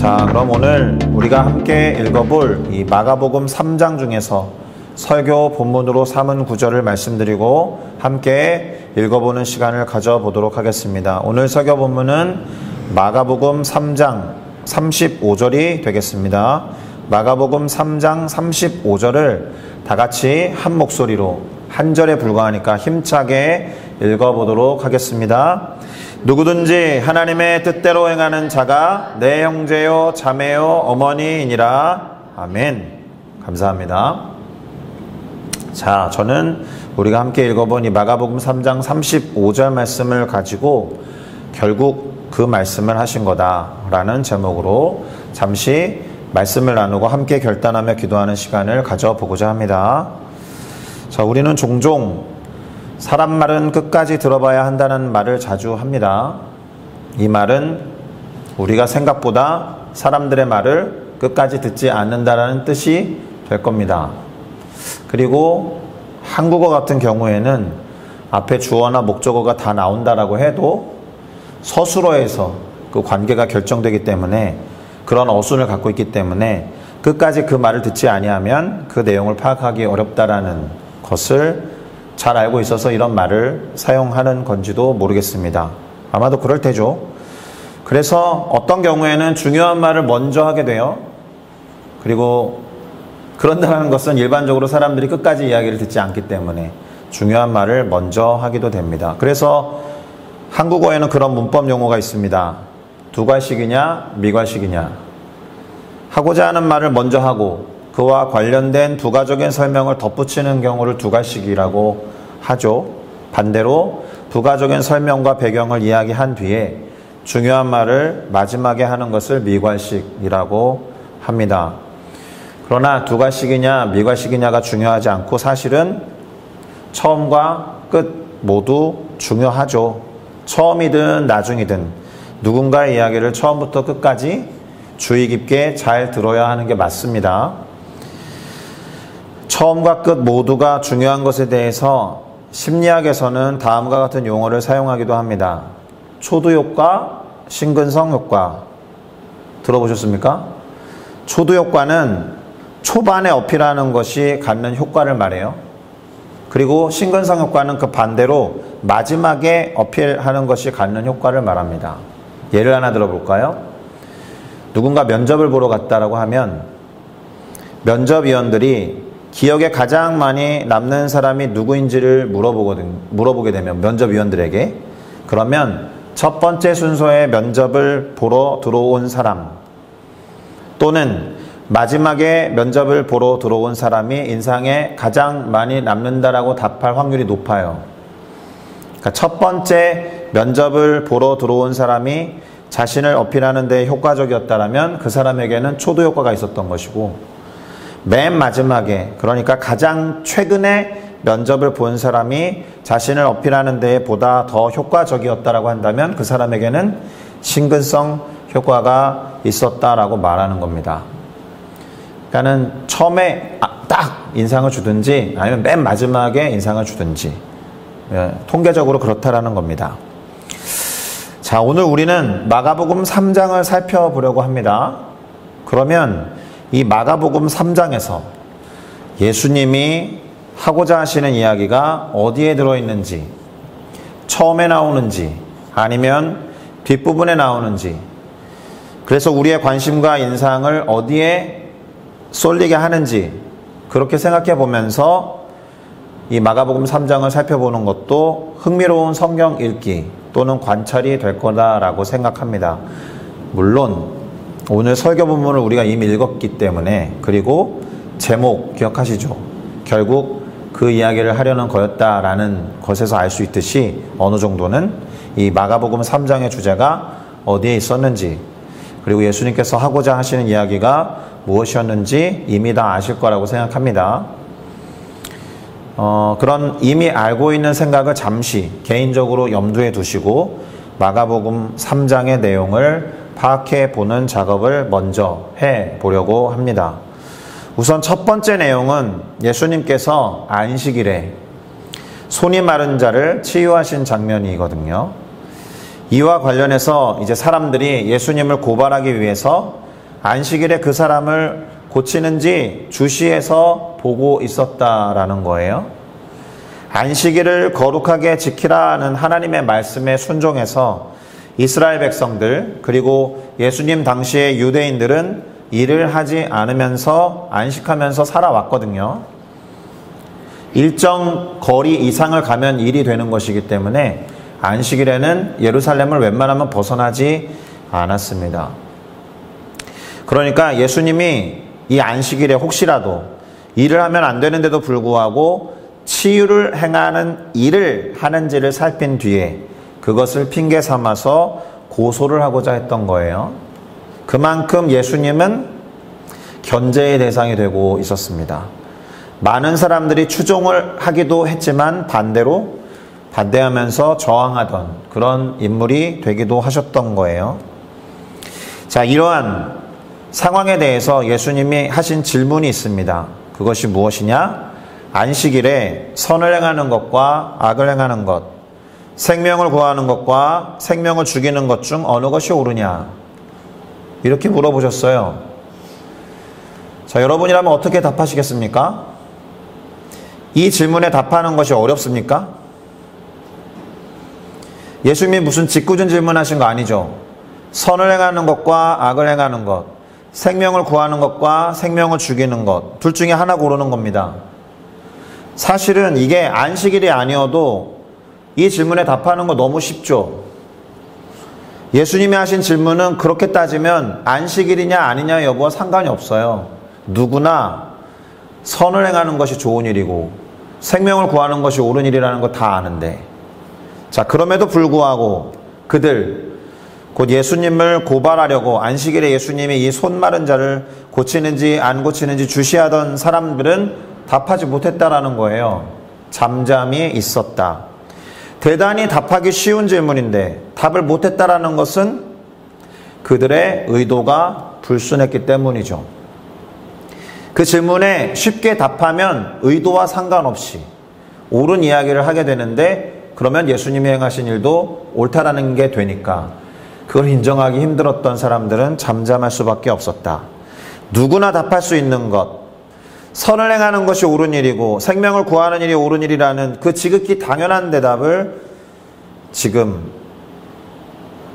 자, 그럼 오늘 우리가 함께 읽어볼 이 마가복음 3장 중에서 설교 본문으로 삼은 구절을 말씀드리고 함께 읽어보는 시간을 가져보도록 하겠습니다. 오늘 설교 본문은 마가복음 3장 35절이 되겠습니다. 마가복음 3장 35절을 다 같이 한 목소리로, 한 절에 불과하니까 힘차게 읽어보도록 하겠습니다. 누구든지 하나님의 뜻대로 행하는 자가 내 형제요 자매요 어머니이니라. 아멘. 감사합니다. 자, 저는 우리가 함께 읽어본 이 마가복음 3장 35절 말씀을 가지고 결국 그 말씀을 하신 거다라는 제목으로 잠시 말씀을 나누고 함께 결단하며 기도하는 시간을 가져보고자 합니다. 자, 우리는 종종 사람 말은 끝까지 들어봐야 한다는 말을 자주 합니다. 이 말은 우리가 생각보다 사람들의 말을 끝까지 듣지 않는다라는 뜻이 될 겁니다. 그리고 한국어 같은 경우에는 앞에 주어나 목적어가 다 나온다라고 해도 서술어에서 그 관계가 결정되기 때문에, 그런 어순을 갖고 있기 때문에 끝까지 그 말을 듣지 아니하면 그 내용을 파악하기 어렵다라는 것을 잘 알고 있어서 이런 말을 사용하는 건지도 모르겠습니다. 아마도 그럴 테죠. 그래서 어떤 경우에는 중요한 말을 먼저 하게 돼요. 그리고 그런다는 것은 일반적으로 사람들이 끝까지 이야기를 듣지 않기 때문에 중요한 말을 먼저 하기도 됩니다. 그래서 한국어에는 그런 문법 용어가 있습니다. 두괄식이냐 미괄식이냐. 하고자 하는 말을 먼저 하고 그와 관련된 부가적인 설명을 덧붙이는 경우를 두괄식이라고 하죠. 반대로 부가적인 설명과 배경을 이야기한 뒤에 중요한 말을 마지막에 하는 것을 미괄식이라고 합니다. 그러나 두괄식이냐 미괄식이냐가 중요하지 않고 사실은 처음과 끝 모두 중요하죠. 처음이든 나중이든 누군가의 이야기를 처음부터 끝까지 주의 깊게 잘 들어야 하는 게 맞습니다. 처음과 끝 모두가 중요한 것에 대해서 심리학에서는 다음과 같은 용어를 사용하기도 합니다. 초두효과, 신근성효과. 들어보셨습니까? 초두효과는 초반에 어필하는 것이 갖는 효과를 말해요. 그리고 신근성효과는 그 반대로 마지막에 어필하는 것이 갖는 효과를 말합니다. 예를 하나 들어볼까요? 누군가 면접을 보러 갔다라고 하면 면접위원들이 기억에 가장 많이 남는 사람이 누구인지를 물어보게 되면 면접위원들에게, 그러면 첫 번째 순서에 면접을 보러 들어온 사람 또는 마지막에 면접을 보러 들어온 사람이 인상에 가장 많이 남는다라고 답할 확률이 높아요. 그러니까 첫 번째 면접을 보러 들어온 사람이 자신을 어필하는 데 효과적이었다면 그 사람에게는 초두 효과가 있었던 것이고, 맨 마지막에, 그러니까 가장 최근에 면접을 본 사람이 자신을 어필하는 데에 보다 더 효과적이었다라고 한다면 그 사람에게는 신근성 효과가 있었다라고 말하는 겁니다. 그러니까는 처음에 딱 인상을 주든지 아니면 맨 마지막에 인상을 주든지, 통계적으로 그렇다라는 겁니다. 자, 오늘 우리는 마가복음 3장을 살펴보려고 합니다. 그러면 이 마가복음 3장에서 예수님이 하고자 하시는 이야기가 어디에 들어있는지, 처음에 나오는지 아니면 뒷부분에 나오는지, 그래서 우리의 관심과 인상을 어디에 쏠리게 하는지, 그렇게 생각해 보면서 이 마가복음 3장을 살펴보는 것도 흥미로운 성경 읽기 또는 관찰이 될 거다라고 생각합니다. 물론 오늘 설교 본문을 우리가 이미 읽었기 때문에, 그리고 제목 기억하시죠? 결국 그 이야기를 하려는 거였다라는 것에서 알 수 있듯이 어느 정도는 이 마가복음 3장의 주제가 어디에 있었는지, 그리고 예수님께서 하고자 하시는 이야기가 무엇이었는지 이미 다 아실 거라고 생각합니다. 그런 이미 알고 있는 생각을 잠시 개인적으로 염두에 두시고 마가복음 3장의 내용을 파악해 보는 작업을 먼저 해 보려고 합니다. 우선 첫 번째 내용은 예수님께서 안식일에 손이 마른 자를 치유하신 장면이거든요. 이와 관련해서 이제 사람들이 예수님을 고발하기 위해서 안식일에 그 사람을 고치는지 주시해서 보고 있었다라는 거예요. 안식일을 거룩하게 지키라는 하나님의 말씀에 순종해서 이스라엘 백성들 그리고 예수님 당시의 유대인들은 일을 하지 않으면서 안식하면서 살아왔거든요. 일정 거리 이상을 가면 일이 되는 것이기 때문에 안식일에는 예루살렘을 웬만하면 벗어나지 않았습니다. 그러니까 예수님이 이 안식일에 혹시라도 일을 하면 안 되는데도 불구하고 치유를 행하는 일을 하는지를 살핀 뒤에 그것을 핑계 삼아서 고소를 하고자 했던 거예요. 그만큼 예수님은 견제의 대상이 되고 있었습니다. 많은 사람들이 추종을 하기도 했지만 반대로 반대하면서 저항하던 그런 인물이 되기도 하셨던 거예요. 자, 이러한 상황에 대해서 예수님이 하신 질문이 있습니다. 그것이 무엇이냐? 안식일에 선을 행하는 것과 악을 행하는 것, 생명을 구하는 것과 생명을 죽이는 것 중 어느 것이 옳으냐? 이렇게 물어보셨어요. 자, 여러분이라면 어떻게 답하시겠습니까? 이 질문에 답하는 것이 어렵습니까? 예수님이 무슨 짓궂은 질문하신 거 아니죠? 선을 행하는 것과 악을 행하는 것, 생명을 구하는 것과 생명을 죽이는 것, 둘 중에 하나 고르는 겁니다. 사실은 이게 안식일이 아니어도 이 질문에 답하는 거 너무 쉽죠. 예수님이 하신 질문은 그렇게 따지면 안식일이냐 아니냐 여부와 상관이 없어요. 누구나 선을 행하는 것이 좋은 일이고 생명을 구하는 것이 옳은 일이라는 거 다 아는데, 자, 그럼에도 불구하고 그들 곧 예수님을 고발하려고 안식일에 예수님이 이 손 마른 자를 고치는지 안 고치는지 주시하던 사람들은 답하지 못했다라는 거예요. 잠잠히 있었다. 대단히 답하기 쉬운 질문인데 답을 못했다라는 것은 그들의 의도가 불순했기 때문이죠. 그 질문에 쉽게 답하면 의도와 상관없이 옳은 이야기를 하게 되는데, 그러면 예수님이 행하신 일도 옳다라는 게 되니까 그걸 인정하기 힘들었던 사람들은 잠잠할 수밖에 없었다. 누구나 답할 수 있는 것, 선을 행하는 것이 옳은 일이고 생명을 구하는 일이 옳은 일이라는 그 지극히 당연한 대답을 지금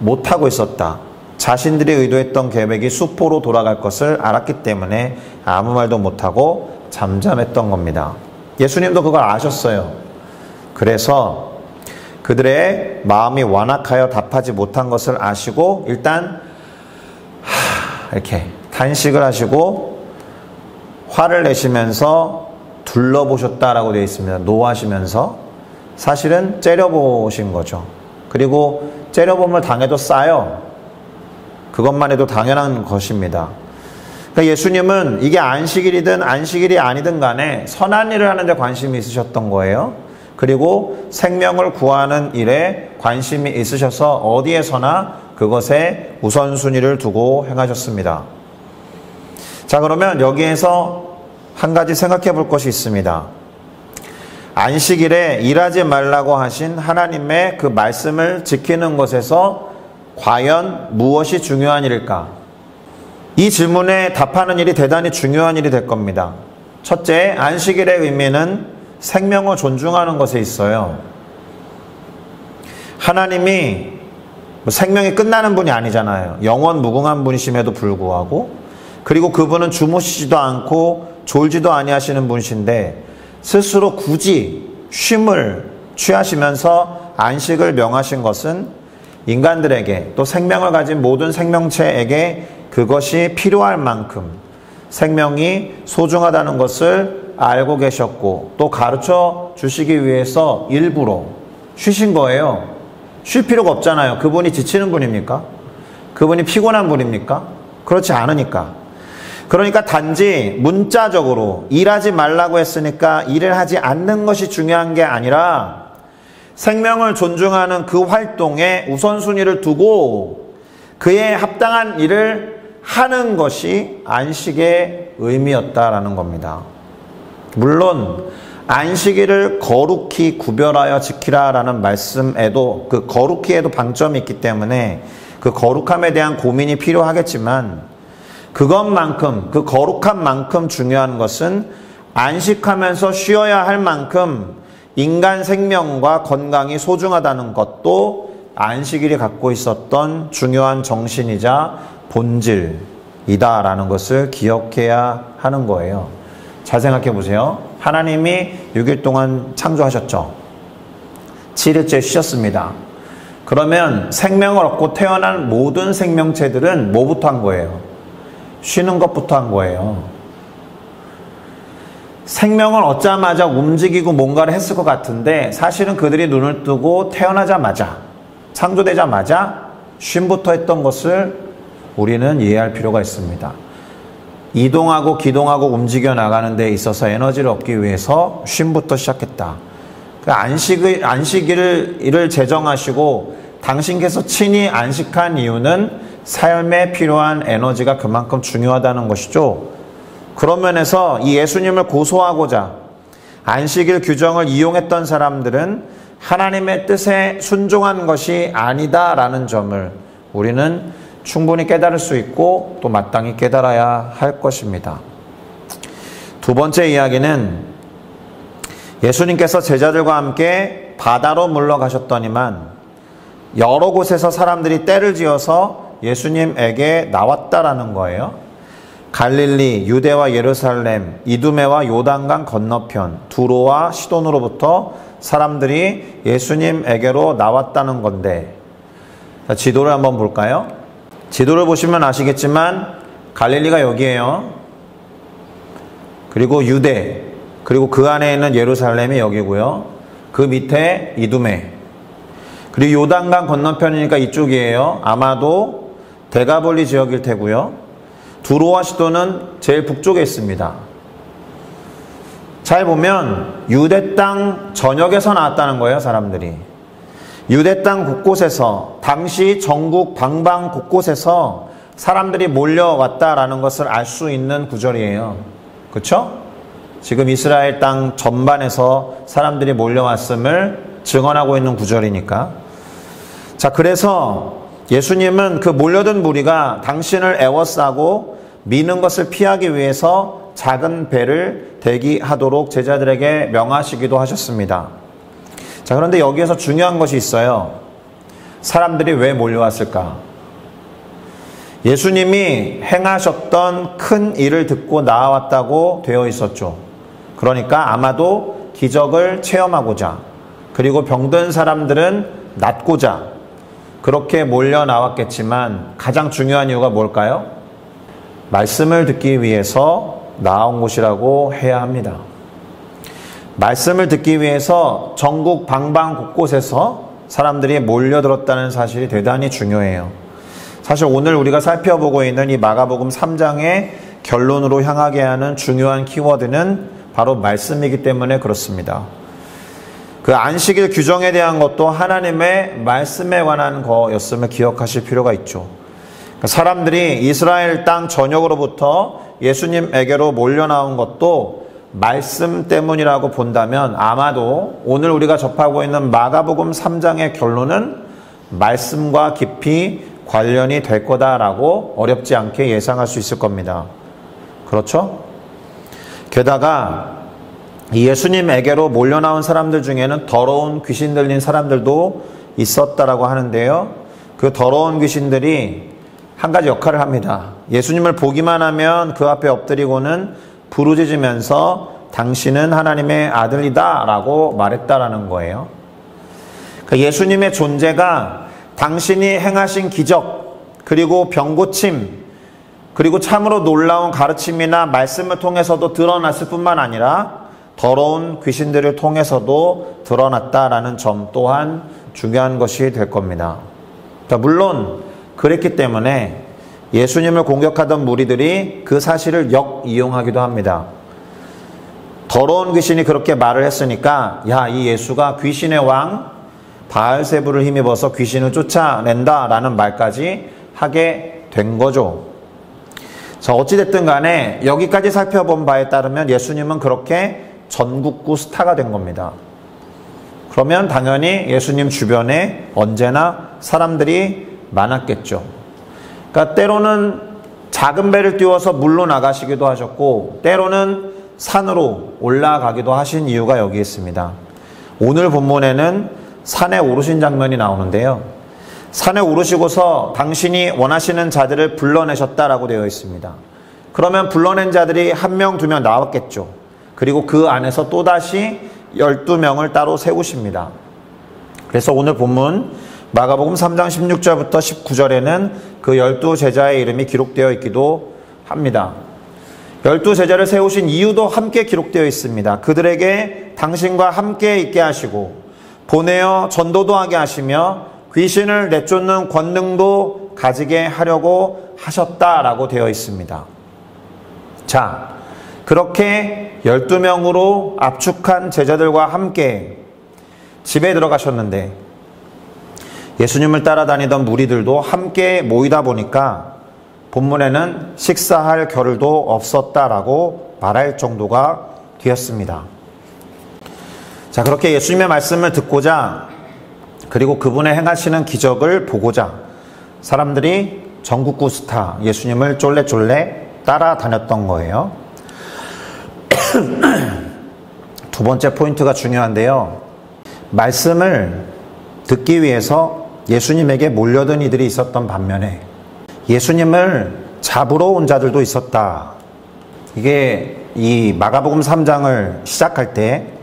못하고 있었다. 자신들이 의도했던 계획이 수포로 돌아갈 것을 알았기 때문에 아무 말도 못하고 잠잠했던 겁니다. 예수님도 그걸 아셨어요. 그래서 그들의 마음이 완악하여 답하지 못한 것을 아시고 일단 이렇게 탄식을 하시고 화를 내시면서 둘러보셨다라고 되어 있습니다. 노하시면서 사실은 째려보신 거죠. 그리고 째려봄을 당해도 싸요. 그것만 해도 당연한 것입니다. 그러니까 예수님은 이게 안식일이든 안식일이 아니든 간에 선한 일을 하는 데 관심이 있으셨던 거예요. 그리고 생명을 구하는 일에 관심이 있으셔서 어디에서나 그것에 우선순위를 두고 행하셨습니다. 자, 그러면 여기에서 한 가지 생각해 볼 것이 있습니다. 안식일에 일하지 말라고 하신 하나님의 그 말씀을 지키는 것에서 과연 무엇이 중요한 일일까? 이 질문에 답하는 일이 대단히 중요한 일이 될 겁니다. 첫째, 안식일의 의미는 생명을 존중하는 것에 있어요. 하나님이 생명이 끝나는 분이 아니잖아요. 영원 무궁한 분이심에도 불구하고, 그리고 그분은 주무시지도 않고 졸지도 아니하시는 분이신데 스스로 굳이 쉼을 취하시면서 안식을 명하신 것은 인간들에게 또 생명을 가진 모든 생명체에게 그것이 필요할 만큼 생명이 소중하다는 것을 알고 계셨고 또 가르쳐 주시기 위해서 일부러 쉬신 거예요. 쉴 필요가 없잖아요. 그분이 지치는 분입니까? 그분이 피곤한 분입니까? 그렇지 않으니까. 그러니까 단지 문자적으로 일하지 말라고 했으니까 일을 하지 않는 것이 중요한 게 아니라 생명을 존중하는 그 활동에 우선순위를 두고 그에 합당한 일을 하는 것이 안식의 의미였다라는 겁니다. 물론 안식일을 거룩히 구별하여 지키라라는 말씀에도 그 거룩히에도 방점이 있기 때문에 그 거룩함에 대한 고민이 필요하겠지만 그것만큼, 그 거룩한 만큼 중요한 것은 안식하면서 쉬어야 할 만큼 인간 생명과 건강이 소중하다는 것도 안식일이 갖고 있었던 중요한 정신이자 본질이다라는 것을 기억해야 하는 거예요. 잘 생각해 보세요. 하나님이 6일 동안 창조하셨죠. 7일째 쉬셨습니다. 그러면 생명을 얻고 태어난 모든 생명체들은 뭐부터 한 거예요? 쉬는 것부터 한 거예요. 생명을 얻자마자 움직이고 뭔가를 했을 것 같은데 사실은 그들이 눈을 뜨고 태어나자마자, 창조되자마자 쉼부터 했던 것을 우리는 이해할 필요가 있습니다. 이동하고 기동하고 움직여 나가는 데 있어서 에너지를 얻기 위해서 쉼부터 시작했다. 그 안식일을 제정하시고 당신께서 친히 안식한 이유는 삶에 필요한 에너지가 그만큼 중요하다는 것이죠. 그런 면에서 이 예수님을 고소하고자 안식일 규정을 이용했던 사람들은 하나님의 뜻에 순종한 것이 아니다라는 점을 우리는 충분히 깨달을 수 있고 또 마땅히 깨달아야 할 것입니다. 두 번째 이야기는 예수님께서 제자들과 함께 바다로 물러가셨더니만 여러 곳에서 사람들이 떼를 지어서 예수님에게 나왔다라는 거예요. 갈릴리, 유대와 예루살렘, 이두메와 요단강 건너편, 두로와 시돈으로부터 사람들이 예수님에게로 나왔다는 건데, 지도를 한번 볼까요? 지도를 보시면 아시겠지만 갈릴리가 여기에요. 그리고 유대, 그리고 그 안에 있는 예루살렘이 여기고요. 그 밑에 이두메, 그리고 요단강 건너편이니까 이쪽이에요. 아마도 데가볼리 지역일 테고요. 두로와 시도는 제일 북쪽에 있습니다. 잘 보면 유대 땅 전역에서 나왔다는 거예요, 사람들이. 유대 땅 곳곳에서, 당시 전국 방방 곳곳에서 사람들이 몰려왔다라는 것을 알 수 있는 구절이에요. 그렇죠? 지금 이스라엘 땅 전반에서 사람들이 몰려왔음을 증언하고 있는 구절이니까. 자, 그래서 예수님은 그 몰려든 무리가 당신을 애워싸고 미는 것을 피하기 위해서 작은 배를 대기하도록 제자들에게 명하시기도 하셨습니다. 자, 그런데 여기에서 중요한 것이 있어요. 사람들이 왜 몰려왔을까? 예수님이 행하셨던 큰 일을 듣고 나왔다고 되어 있었죠. 그러니까 아마도 기적을 체험하고자, 그리고 병든 사람들은 낫고자 그렇게 몰려 나왔겠지만 가장 중요한 이유가 뭘까요? 말씀을 듣기 위해서 나온 곳이라고 해야 합니다. 말씀을 듣기 위해서 전국 방방 곳곳에서 사람들이 몰려들었다는 사실이 대단히 중요해요. 사실 오늘 우리가 살펴보고 있는 이 마가복음 3장의 결론으로 향하게 하는 중요한 키워드는 바로 말씀이기 때문에 그렇습니다. 그 안식일 규정에 대한 것도 하나님의 말씀에 관한 거였음을 기억하실 필요가 있죠. 사람들이 이스라엘 땅 전역으로부터 예수님에게로 몰려 나온 것도 말씀 때문이라고 본다면 아마도 오늘 우리가 접하고 있는 마가복음 3장의 결론은 말씀과 깊이 관련이 될 거다라고 어렵지 않게 예상할 수 있을 겁니다. 그렇죠? 게다가 예수님에게로 몰려 나온 사람들 중에는 더러운 귀신 들린 사람들도 있었다라고 하는데요. 그 더러운 귀신들이 한 가지 역할을 합니다. 예수님을 보기만 하면 그 앞에 엎드리고는 부르짖으면서 당신은 하나님의 아들이다 라고 말했다라는 거예요. 예수님의 존재가 당신이 행하신 기적, 그리고 병고침, 그리고 참으로 놀라운 가르침이나 말씀을 통해서도 드러났을 뿐만 아니라 더러운 귀신들을 통해서도 드러났다라는 점 또한 중요한 것이 될 겁니다. 물론 그랬기 때문에 예수님을 공격하던 무리들이 그 사실을 역이용하기도 합니다. 더러운 귀신이 그렇게 말을 했으니까 야, 이 예수가 귀신의 왕 바알세부를 힘입어서 귀신을 쫓아낸다라는 말까지 하게 된 거죠. 자, 어찌됐든 간에 여기까지 살펴본 바에 따르면 예수님은 그렇게 전국구 스타가 된 겁니다. 그러면 당연히 예수님 주변에 언제나 사람들이 많았겠죠. 그러니까 때로는 작은 배를 띄워서 물로 나가시기도 하셨고 때로는 산으로 올라가기도 하신 이유가 여기 있습니다. 오늘 본문에는 산에 오르신 장면이 나오는데요. 산에 오르시고서 당신이 원하시는 자들을 불러내셨다라고 되어 있습니다. 그러면 불러낸 자들이 1명, 2명 나왔겠죠. 그리고 그 안에서 또다시 12명을 따로 세우십니다. 그래서 오늘 본문 마가복음 3장 16절부터 19절에는 그 12제자의 이름이 기록되어 있기도 합니다. 12제자를 세우신 이유도 함께 기록되어 있습니다. 그들에게 당신과 함께 있게 하시고 보내어 전도도 하게 하시며 귀신을 내쫓는 권능도 가지게 하려고 하셨다라고 되어 있습니다. 자, 그렇게 12명으로 압축한 제자들과 함께 집에 들어가셨는데 예수님을 따라다니던 무리들도 함께 모이다 보니까 본문에는 식사할 겨를도 없었다라고 말할 정도가 되었습니다. 자, 그렇게 예수님의 말씀을 듣고자 그리고 그분의 행하시는 기적을 보고자 사람들이 전국구 스타 예수님을 쫄래쫄래 따라다녔던 거예요. 두 번째 포인트가 중요한데요. 말씀을 듣기 위해서 예수님에게 몰려든 이들이 있었던 반면에 예수님을 잡으러 온 자들도 있었다. 이게 이 마가복음 3장을 시작할 때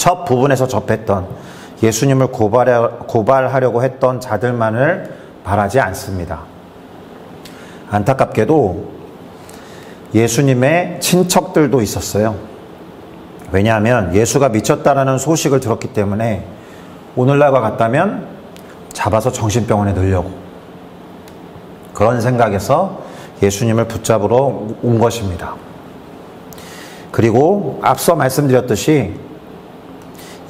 첫 부분에서 접했던 예수님을 고발하려고 했던 자들만을 말하지 않습니다. 안타깝게도 예수님의 친척들도 있었어요. 왜냐하면 예수가 미쳤다라는 소식을 들었기 때문에 오늘날과 같다면 잡아서 정신병원에 넣으려고 그런 생각에서 예수님을 붙잡으러 온 것입니다. 그리고 앞서 말씀드렸듯이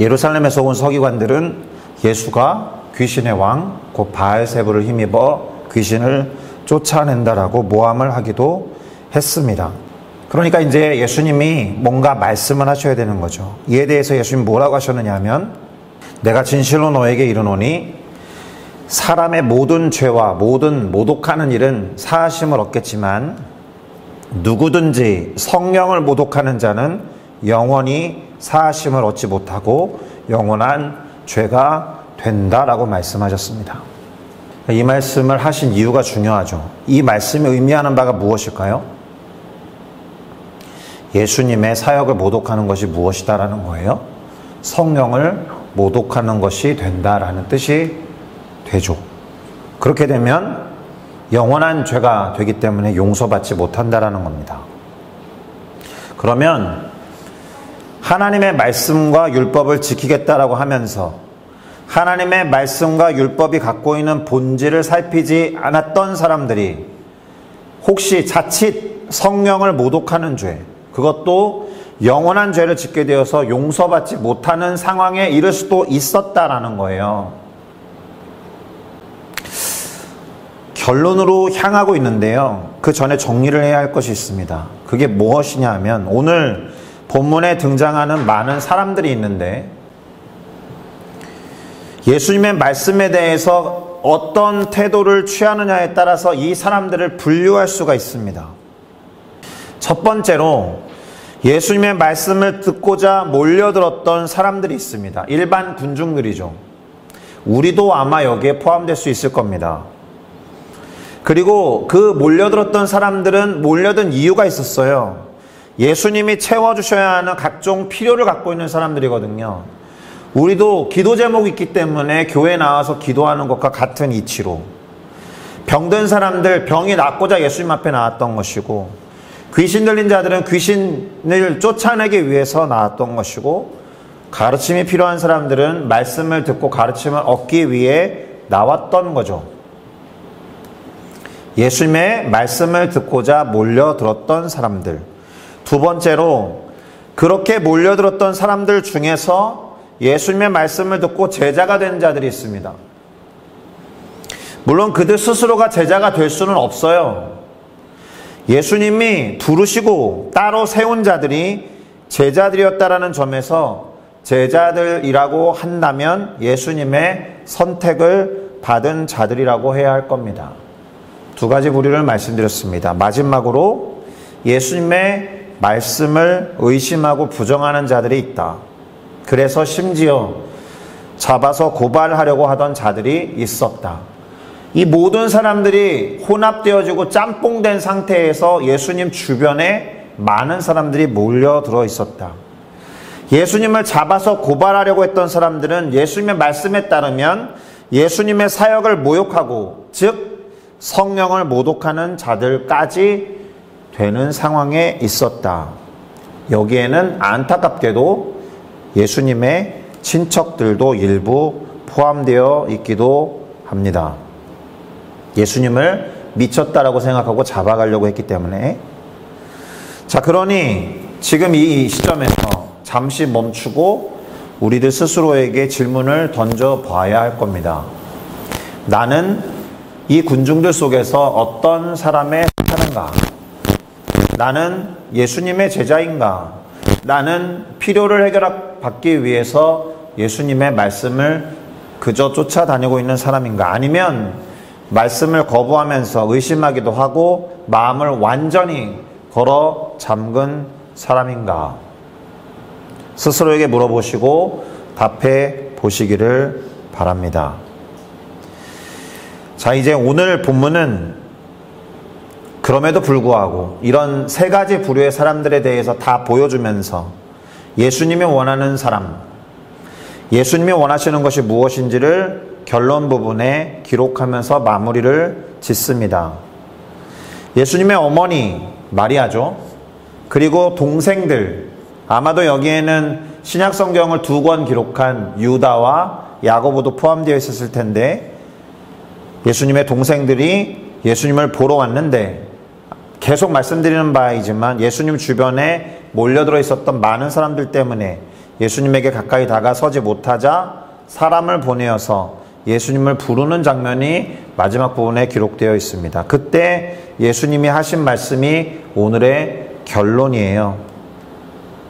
예루살렘에서 온 서기관들은 예수가 귀신의 왕, 곧 바알세불을 힘입어 귀신을 쫓아낸다라고 모함을 하기도 했습니다. 그러니까 이제 예수님이 뭔가 말씀을 하셔야 되는 거죠. 이에 대해서 예수님이 뭐라고 하셨느냐 하면 내가 진실로 너에게 이르노니 사람의 모든 죄와 모든 모독하는 일은 사하심을 얻겠지만 누구든지 성령을 모독하는 자는 영원히 사하심을 얻지 못하고 영원한 죄가 된다라고 말씀하셨습니다. 이 말씀을 하신 이유가 중요하죠. 이 말씀이 의미하는 바가 무엇일까요? 예수님의 사역을 모독하는 것이 무엇이다라는 거예요? 성령을 모독하는 것이 된다라는 뜻이 되죠. 그렇게 되면 영원한 죄가 되기 때문에 용서받지 못한다라는 겁니다. 그러면 하나님의 말씀과 율법을 지키겠다라고 하면서 하나님의 말씀과 율법이 갖고 있는 본질을 살피지 않았던 사람들이 혹시 자칫 성령을 모독하는 죄, 그것도 영원한 죄를 짓게 되어서 용서받지 못하는 상황에 이를 수도 있었다라는 거예요. 결론으로 향하고 있는데요. 그 전에 정리를 해야 할 것이 있습니다. 그게 무엇이냐 하면 오늘 본문에 등장하는 많은 사람들이 있는데 예수님의 말씀에 대해서 어떤 태도를 취하느냐에 따라서 이 사람들을 분류할 수가 있습니다. 첫 번째로 예수님의 말씀을 듣고자 몰려들었던 사람들이 있습니다. 일반 군중들이죠. 우리도 아마 여기에 포함될 수 있을 겁니다. 그리고 그 몰려들었던 사람들은 몰려든 이유가 있었어요. 예수님이 채워주셔야 하는 각종 필요를 갖고 있는 사람들이거든요. 우리도 기도 제목이 있기 때문에 교회에 나와서 기도하는 것과 같은 이치로 병든 사람들 병이 낫고자 예수님 앞에 나왔던 것이고 귀신 들린 자들은 귀신을 쫓아내기 위해서 나왔던 것이고 가르침이 필요한 사람들은 말씀을 듣고 가르침을 얻기 위해 나왔던 거죠. 예수님의 말씀을 듣고자 몰려들었던 사람들. 두 번째로 그렇게 몰려들었던 사람들 중에서 예수님의 말씀을 듣고 제자가 된 자들이 있습니다. 물론 그들 스스로가 제자가 될 수는 없어요. 예수님이 부르시고 따로 세운 자들이 제자들이었다라는 점에서 제자들이라고 한다면 예수님의 선택을 받은 자들이라고 해야 할 겁니다. 두 가지 부류를 말씀드렸습니다. 마지막으로 예수님의 말씀을 의심하고 부정하는 자들이 있다. 그래서 심지어 잡아서 고발하려고 하던 자들이 있었다. 이 모든 사람들이 혼합되어지고 짬뽕된 상태에서 예수님 주변에 많은 사람들이 몰려들어 있었다. 예수님을 잡아서 고발하려고 했던 사람들은 예수님의 말씀에 따르면 예수님의 사역을 모욕하고, 즉 성령을 모독하는 자들까지 되는 상황에 있었다. 여기에는 안타깝게도 예수님의 친척들도 일부 포함되어 있기도 합니다. 예수님을 미쳤다라고 생각하고 잡아가려고 했기 때문에. 자, 그러니 지금 이 시점에서 잠시 멈추고 우리들 스스로에게 질문을 던져봐야 할 겁니다. 나는 이 군중들 속에서 어떤 사람에 속하는가? 나는 예수님의 제자인가? 나는 필요를 해결받기 위해서 예수님의 말씀을 그저 쫓아다니고 있는 사람인가? 아니면 말씀을 거부하면서 의심하기도 하고 마음을 완전히 걸어 잠근 사람인가? 스스로에게 물어보시고 답해 보시기를 바랍니다. 자, 이제 오늘 본문은 그럼에도 불구하고 이런 세 가지 부류의 사람들에 대해서 다 보여주면서 예수님이 원하는 사람, 예수님이 원하시는 것이 무엇인지를 결론 부분에 기록하면서 마무리를 짓습니다. 예수님의 어머니 마리아죠. 그리고 동생들, 아마도 여기에는 신약 성경을 2권 기록한 유다와 야고보도 포함되어 있었을 텐데, 예수님의 동생들이 예수님을 보러 왔는데, 계속 말씀드리는 바이지만 예수님 주변에 몰려들어 있었던 많은 사람들 때문에 예수님에게 가까이 다가서지 못하자 사람을 보내어서 예수님을 부르는 장면이 마지막 부분에 기록되어 있습니다. 그때 예수님이 하신 말씀이 오늘의 결론이에요.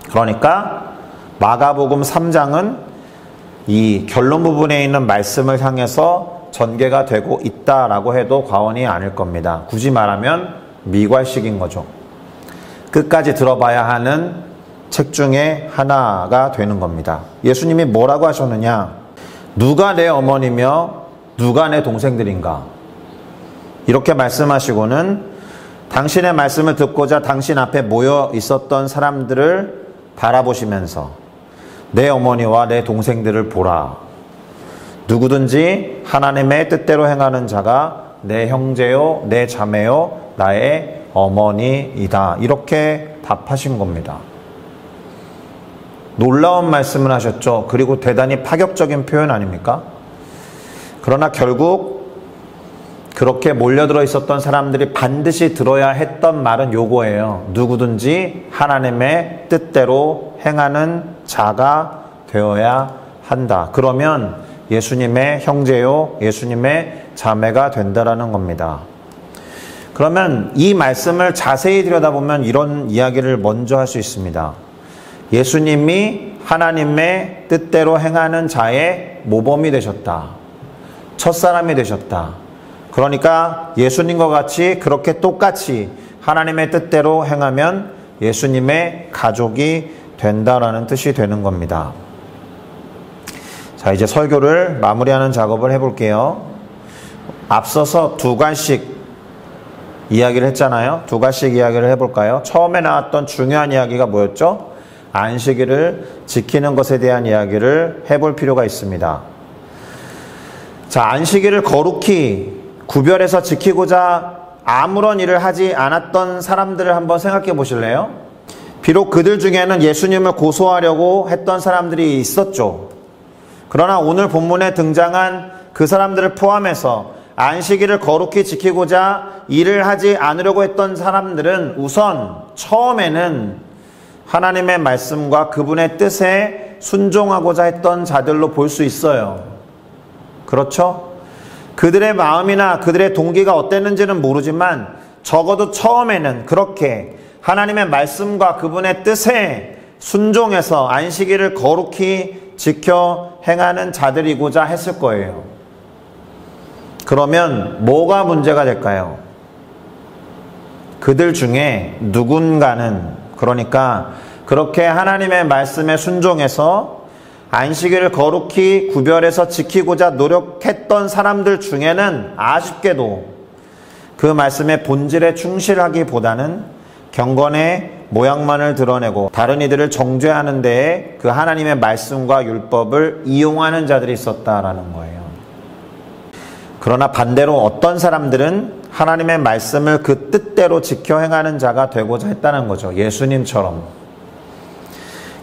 그러니까 마가복음 3장은 이 결론 부분에 있는 말씀을 향해서 전개가 되고 있다라고 해도 과언이 아닐 겁니다. 굳이 말하면 미괄식인 거죠. 끝까지 들어봐야 하는 책 중에 하나가 되는 겁니다. 예수님이 뭐라고 하셨느냐? 누가 내 어머니며 누가 내 동생들인가? 이렇게 말씀하시고는 당신의 말씀을 듣고자 당신 앞에 모여 있었던 사람들을 바라보시면서 내 어머니와 내 동생들을 보라. 누구든지 하나님의 뜻대로 행하는 자가 내 형제요, 내 자매요, 나의 어머니이다. 이렇게 답하신 겁니다. 놀라운 말씀을 하셨죠. 그리고 대단히 파격적인 표현 아닙니까? 그러나 결국 그렇게 몰려들어 있었던 사람들이 반드시 들어야 했던 말은 요거예요. 누구든지 하나님의 뜻대로 행하는 자가 되어야 한다. 그러면 예수님의 형제요, 예수님의 자매가 된다라는 겁니다. 그러면 이 말씀을 자세히 들여다보면 이런 이야기를 먼저 할 수 있습니다. 예수님이 하나님의 뜻대로 행하는 자의 모범이 되셨다. 첫사람이 되셨다. 그러니까 예수님과 같이 그렇게 똑같이 하나님의 뜻대로 행하면 예수님의 가족이 된다라는 뜻이 되는 겁니다. 자, 이제 설교를 마무리하는 작업을 해볼게요. 앞서서 2가지씩 이야기를 했잖아요. 2가지씩 이야기를 해볼까요? 처음에 나왔던 중요한 이야기가 뭐였죠? 안식일을 지키는 것에 대한 이야기를 해볼 필요가 있습니다. 자, 안식일을 거룩히 구별해서 지키고자 아무런 일을 하지 않았던 사람들을 한번 생각해 보실래요? 비록 그들 중에는 예수님을 고소하려고 했던 사람들이 있었죠. 그러나 오늘 본문에 등장한 그 사람들을 포함해서 안식일을 거룩히 지키고자 일을 하지 않으려고 했던 사람들은 우선 처음에는 하나님의 말씀과 그분의 뜻에 순종하고자 했던 자들로 볼 수 있어요. 그렇죠? 그들의 마음이나 그들의 동기가 어땠는지는 모르지만 적어도 처음에는 그렇게 하나님의 말씀과 그분의 뜻에 순종해서 안식일을 거룩히 지켜 행하는 자들이고자 했을 거예요. 그러면 뭐가 문제가 될까요? 그들 중에 누군가는, 그러니까 그렇게 하나님의 말씀에 순종해서 안식일을 거룩히 구별해서 지키고자 노력했던 사람들 중에는 아쉽게도 그 말씀의 본질에 충실하기보다는 경건의 모양만을 드러내고 다른 이들을 정죄하는 데에 그 하나님의 말씀과 율법을 이용하는 자들이 있었다라는 거예요. 그러나 반대로 어떤 사람들은 하나님의 말씀을 그 뜻대로 지켜 행하는 자가 되고자 했다는 거죠. 예수님처럼.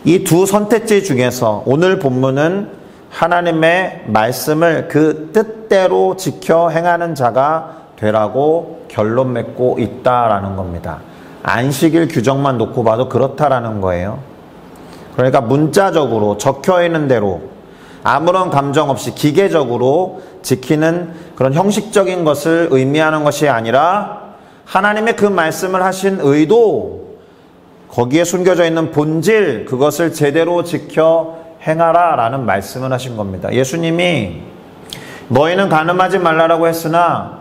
이 두 선택지 중에서 오늘 본문은 하나님의 말씀을 그 뜻대로 지켜 행하는 자가 되라고 결론 맺고 있다라는 겁니다. 안식일 규정만 놓고 봐도 그렇다라는 거예요. 그러니까 문자적으로 적혀 있는 대로 아무런 감정 없이 기계적으로 지키는 그런 형식적인 것을 의미하는 것이 아니라 하나님의 그 말씀을 하신 의도, 거기에 숨겨져 있는 본질, 그것을 제대로 지켜 행하라 라는 말씀을 하신 겁니다. 예수님이 너희는 간음하지 말라라고 했으나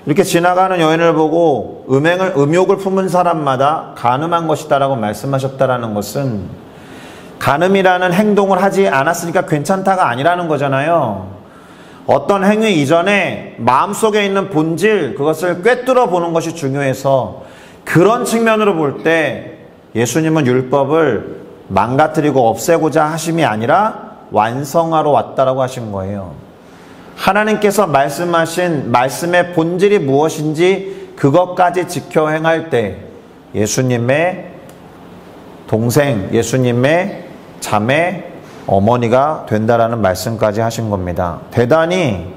이렇게 지나가는 여인을 보고 음욕을 품은 사람마다 간음한 것이다 라고 말씀하셨다라는 것은 간음이라는 행동을 하지 않았으니까 괜찮다가 아니라는 거잖아요. 어떤 행위 이전에 마음속에 있는 본질, 그것을 꿰뚫어 보는 것이 중요해서 그런 측면으로 볼 때 예수님은 율법을 망가뜨리고 없애고자 하심이 아니라 완성하러 왔다라고 하신 거예요. 하나님께서 말씀하신 말씀의 본질이 무엇인지 그것까지 지켜 행할 때 예수님의 동생, 예수님의 자매, 어머니가 된다라는 말씀까지 하신 겁니다. 대단히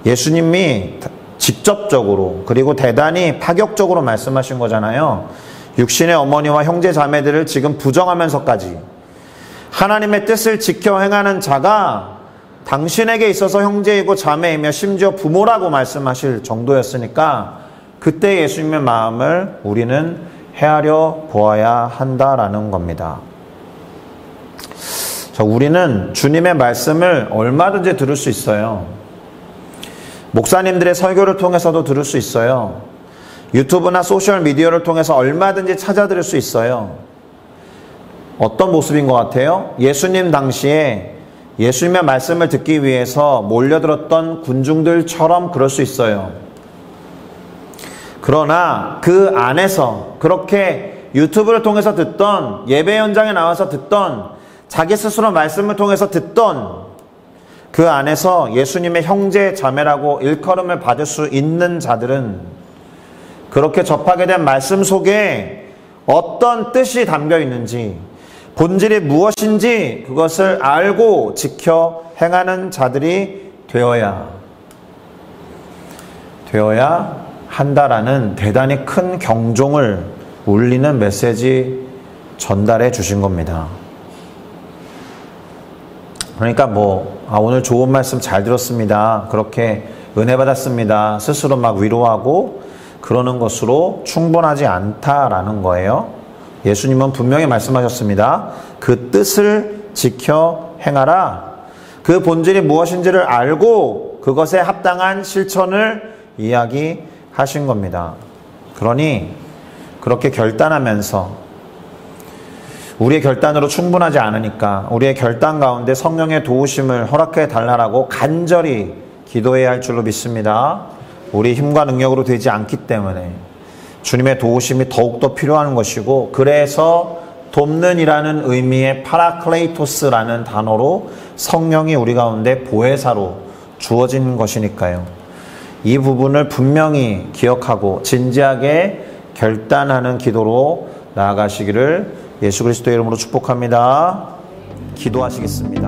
예수님이 직접적으로 그리고 대단히 파격적으로 말씀하신 거잖아요. 육신의 어머니와 형제 자매들을 지금 부정하면서까지 하나님의 뜻을 지켜 행하는 자가 당신에게 있어서 형제이고 자매이며 심지어 부모라고 말씀하실 정도였으니까 그때 예수님의 마음을 우리는 헤아려 보아야 한다라는 겁니다. 자, 우리는 주님의 말씀을 얼마든지 들을 수 있어요. 목사님들의 설교를 통해서도 들을 수 있어요. 유튜브나 소셜미디어를 통해서 얼마든지 찾아 들을 수 있어요. 어떤 모습인 것 같아요? 예수님 당시에 예수님의 말씀을 듣기 위해서 몰려들었던 군중들처럼 그럴 수 있어요. 그러나 그 안에서 그렇게 유튜브를 통해서 듣던, 예배 현장에 나와서 듣던, 자기 스스로 말씀을 통해서 듣던 그 안에서 예수님의 형제 자매라고 일컬음을 받을 수 있는 자들은 그렇게 접하게 된 말씀 속에 어떤 뜻이 담겨 있는지, 본질이 무엇인지 그것을 알고 지켜 행하는 자들이 되어야 한다라는 대단히 큰 경종을 울리는 메시지 전달해 주신 겁니다. 그러니까 오늘 좋은 말씀 잘 들었습니다. 그렇게 은혜 받았습니다. 스스로 막 위로하고 그러는 것으로 충분하지 않다라는 거예요. 예수님은 분명히 말씀하셨습니다. 그 뜻을 지켜 행하라. 그 본질이 무엇인지를 알고 그것에 합당한 실천을 이야기하신 겁니다. 그러니 그렇게 결단하면서 우리의 결단으로 충분하지 않으니까 우리의 결단 가운데 성령의 도우심을 허락해 달라고 간절히 기도해야 할 줄로 믿습니다. 우리 힘과 능력으로 되지 않기 때문에 주님의 도우심이 더욱더 필요한 것이고, 그래서 돕는이라는 의미의 파라클레이토스라는 단어로 성령이 우리 가운데 보혜사로 주어진 것이니까요. 이 부분을 분명히 기억하고 진지하게 결단하는 기도로 나아가시기를 예수 그리스도의 이름으로 축복합니다. 기도하시겠습니다.